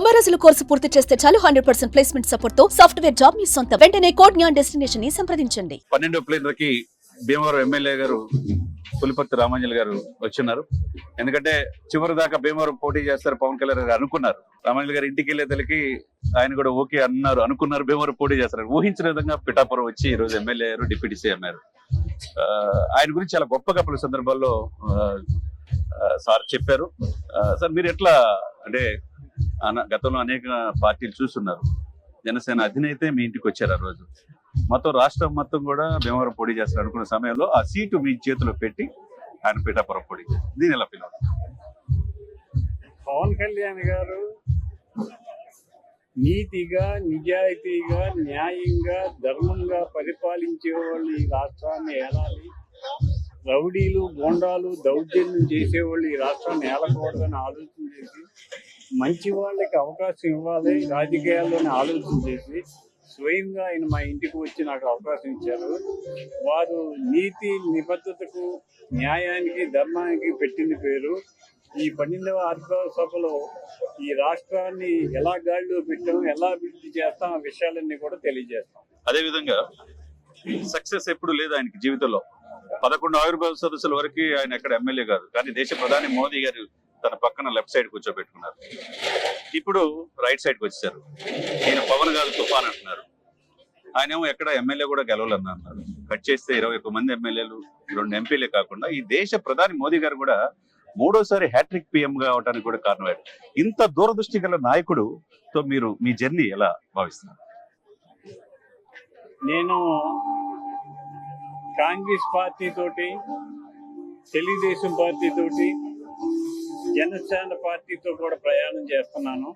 90 రోజుల కోర్సు పూర్తి చేస్తే చాలు 100% ప్లేస్మెంట్ సపోర్ట్ తో సాఫ్ట్వేర్ జాబ్ మీ సొంతం. వెంటనే కోడ్ జ్ఞాన్ డెస్టినేషన్ ని సంప్రదించండి. 12వ ప్లేన్లకి భీమవరం ఎమ్మెల్యే గారు పులిపర్తి రామాంజలి గారు వచ్చిన్నారు. ఎందుకంటే చివరి దాకా భీమవరం పోటీ చేస్తారు పవన్ కళ్యాణ్ గారు అనుకున్నారు. రామాంజలి గారు ఇంటికి వెళ్ళేతలకి ఆయన కూడా ఓకే అనుకున్నారు భీమవరం పోటీ చేస్తారు. ఊహించిన విధంగా పిఠాపురం వచ్చి ఈ రోజు ఎమ్మెల్యే గారు డిప్యూటీ సీఎం అన్నారు. ఆయన గురించి చాలా గొప్పగా పలు సందర్భాల్లో సార్ చెప్పారు. సార్ మీరు ఎట్లా అంటే గతంలో అనేక పార్టీలు చూస్తున్నారు, జనసేన అధినేతే మీ ఇంటికి వచ్చారు. ఆ రోజు మొత్తం రాష్ట్రం మొత్తం కూడా భీమవరం పోటీ చేస్తారు అనుకున్న సమయంలో ఆ సీటు మీ చేతిలో పెట్టి ఆయన పిఠాపురం పోటీ చేస్తారు. దీని ఎలా పిలవాలి? పవన్ కళ్యాణ్ గారు నీతిగా, నిజాయితీగా, న్యాయంగా, ధర్మంగా పరిపాలించే వాళ్ళు ఈ రాష్ట్రాన్ని ఏలాలి. రౌడీలు, గోండాలు, దౌర్జన్యం చేసేవాళ్ళు ఈ రాష్ట్రాన్ని ఏలకూడదని ఆలోచన చేసి, మంచి వాళ్ళకి అవకాశం ఇవ్వాలి రాజకీయాల్లోనే ఆలోచన చేసి స్వయంగా ఆయన మా ఇంటికి వచ్చి నాకు అవకాశం ఇచ్చారు. వారు నీతి, నిబద్ధతకు, న్యాయానికి, ధర్మానికి పెట్టింది పేరు. ఈ 12వ ఆర్ధిక సభలో ఈ రాష్ట్రాన్ని ఎలా గాడిలో పెట్టాం, ఎలా అభివృద్ధి చేస్తాం, ఆ విషయాలన్నీ కూడా తెలియజేస్తాం. అదేవిధంగా సక్సెస్ ఎప్పుడు లేదు ఆయనకి జీవితంలో. 11 ఆవిర్భావ సదస్సుల వరకు ఆయన ఎక్కడ ఎమ్మెల్యే కాదు, కానీ దేశ ప్రధాని మోదీ గారు తన పక్కన లెఫ్ట్ సైడ్ కూర్చోబెట్టుకున్నారు. ఇప్పుడు రైట్ సైడ్కి వచ్చారు. ఈయన పవన్ కాదు తుఫాన్ అంటున్నారు. ఆయన ఏమో ఎక్కడ ఎమ్మెల్యే కూడా గెలవాలని అన్నారు. కట్ చేస్తే 21 మంది ఎమ్మెల్యేలు, 2 ఎంపీలే కాకుండా ఈ దేశ ప్రధాని మోదీ గారు కూడా 3వ హ్యాట్రిక్ పిఎం గా అవడానికి కూడా కారణమయ్యారు. ఇంత దూరదృష్టి గల నాయకుడుతో మీరు మీ జర్నీ ఎలా భావిస్తున్నారు? నేను కాంగ్రెస్ పార్టీ తోటి, తెలుగుదేశం పార్టీ తోటి, జనసేన పార్టీతో కూడా ప్రయాణం చేస్తున్నాను.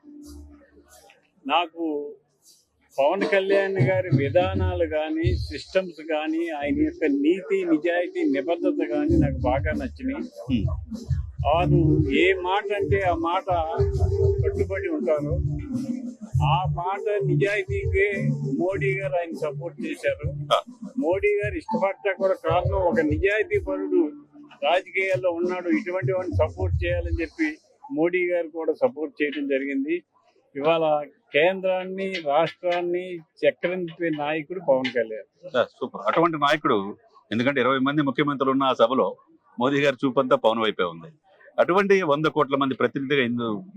నాకు పవన్ కళ్యాణ్ గారి విధానాలు కానీ, సిస్టమ్స్ కానీ, ఆయన యొక్క నీతి, నిజాయితీ, నిబద్ధత కానీ నాకు బాగా నచ్చినాయి. వారు ఏ మాట అంటే ఆ మాట కట్టుబడి ఉంటారు. ఆ మాట నిజాయితీకే మోడీ గారు ఆయన సపోర్ట్ చేశారు. మోడీ గారు ఇష్టపడ్డా కూడా కారణం ఒక నిజాయితీ పరుడు రాజకీయాల్లో ఉన్నాడు, ఇటువంటి వాడిని సపోర్ట్ చేయాలని చెప్పి మోడీ గారు కూడా సపోర్ట్ చేయడం జరిగింది. ఇవాళ కేంద్రాన్ని, రాష్ట్రాన్ని చక్రం తిప్పే నాయకుడు పవన్ కళ్యాణ్. సూపర్. అటువంటి నాయకుడు, ఎందుకంటే 20 మంది ముఖ్యమంత్రులు ఉన్న ఆ సభలో మోదీ గారి చూపంతా పవన్ వైపే ఉంది. అటువంటి 100 కోట్ల మంది ప్రతినిధిగా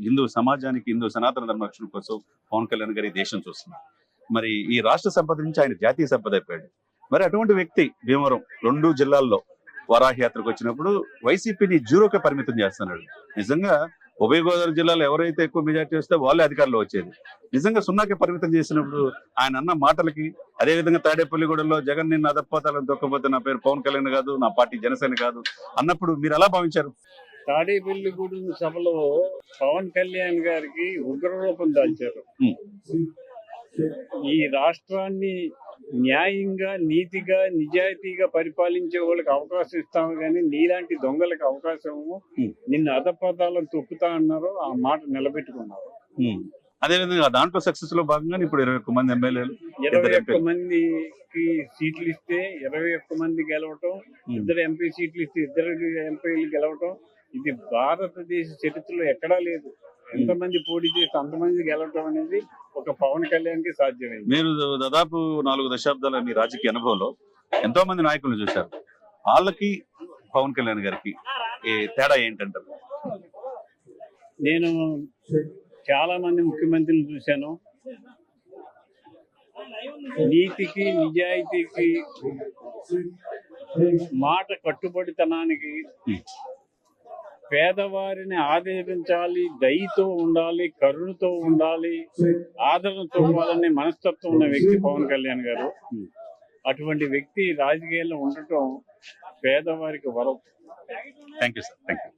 హిందూ సమాజానికి, హిందూ సనాతన ధర్మ రక్షణ కోసం పవన్ కళ్యాణ్ గారి దేశం చూస్తున్నారు. మరి ఈ రాష్ట్ర సంపద నుంచి ఆయన జాతీయ సంపద అయిపోయాడు. మరి అటువంటి వ్యక్తి భీమవరం 2 జిల్లాల్లో వరాహ యాత్రకు వచ్చినప్పుడు వైసీపీని 0కే పరిమితం చేస్తున్నాడు. నిజంగా ఉభయ గోదావరి జిల్లాలో ఎవరైతే ఎక్కువ మెజార్టీ వస్తే వాళ్ళే అధికారంలో వచ్చేది. నిజంగా 0కే పరిమితం చేసినప్పుడు ఆయన అన్న మాటలకి, అదేవిధంగా తాడేపల్లిగూడెంలో జగన్ నిన్ను అదపాతాలను తొక్కపోతే నా పేరు పవన్ కళ్యాణ్ కాదు, నా పార్టీ జనసేన కాదు అన్నప్పుడు మీరు ఎలా భావించారు? తాడేపల్లిగూడెం సభలో పవన్ కళ్యాణ్ గారికి ఉగ్రరూపం దాల్చారు. ఈ రాష్ట్రాన్ని న్యాయంగా, నీతిగా, నిజాయితీగా పరిపాలించే వాళ్ళకి అవకాశం ఇస్తాము కానీ నీలాంటి దొంగలకు అవకాశము, నిన్ను అధపదాలను తొక్కుతా అన్నారు. ఆ మాట నిలబెట్టుకున్నారు. అదేవిధంగా దాంట్లో సక్సెస్ లో భాగంగా ఇప్పుడు 21 మంది ఎమ్మెల్యేలు, 21 మందికి సీట్లు ఇస్తే 21 మంది గెలవటం, 2 ఎంపీ సీట్లు ఇస్తే 2 ఎంపీలు గెలవటం, ఇది భారతదేశ చరిత్రలో ఎక్కడా లేదు. ఎంతమంది పోటీ చేసి అంతమంది గెలవటం అనేది ఒక పవన్ కళ్యాణ్ కి సాధ్యమైంది. మీరు దాదాపు 4 దశాబ్దాల మీ రాజకీయ అనుభవంలో ఎంతో మంది నాయకులను చూశారు. వాళ్ళకి పవన్ కళ్యాణ్ గారికి తేడా ఏంటంటారు? నేను చాలా మంది ముఖ్యమంత్రులు చూశాను. నీతికి, నిజాయితీకి, మాట కట్టుబడితనానికి, పేదవారిని ఆదరించాలి, దయతో ఉండాలి, కరుణతో ఉండాలి, ఆదరణతో ఉండాలనే మనస్తత్వం ఉన్న వ్యక్తి పవన్ కళ్యాణ్ గారు. అటువంటి వ్యక్తి రాజకీయాల్లో ఉండటం పేదవారికి వరం. Thank you sir. Thank you.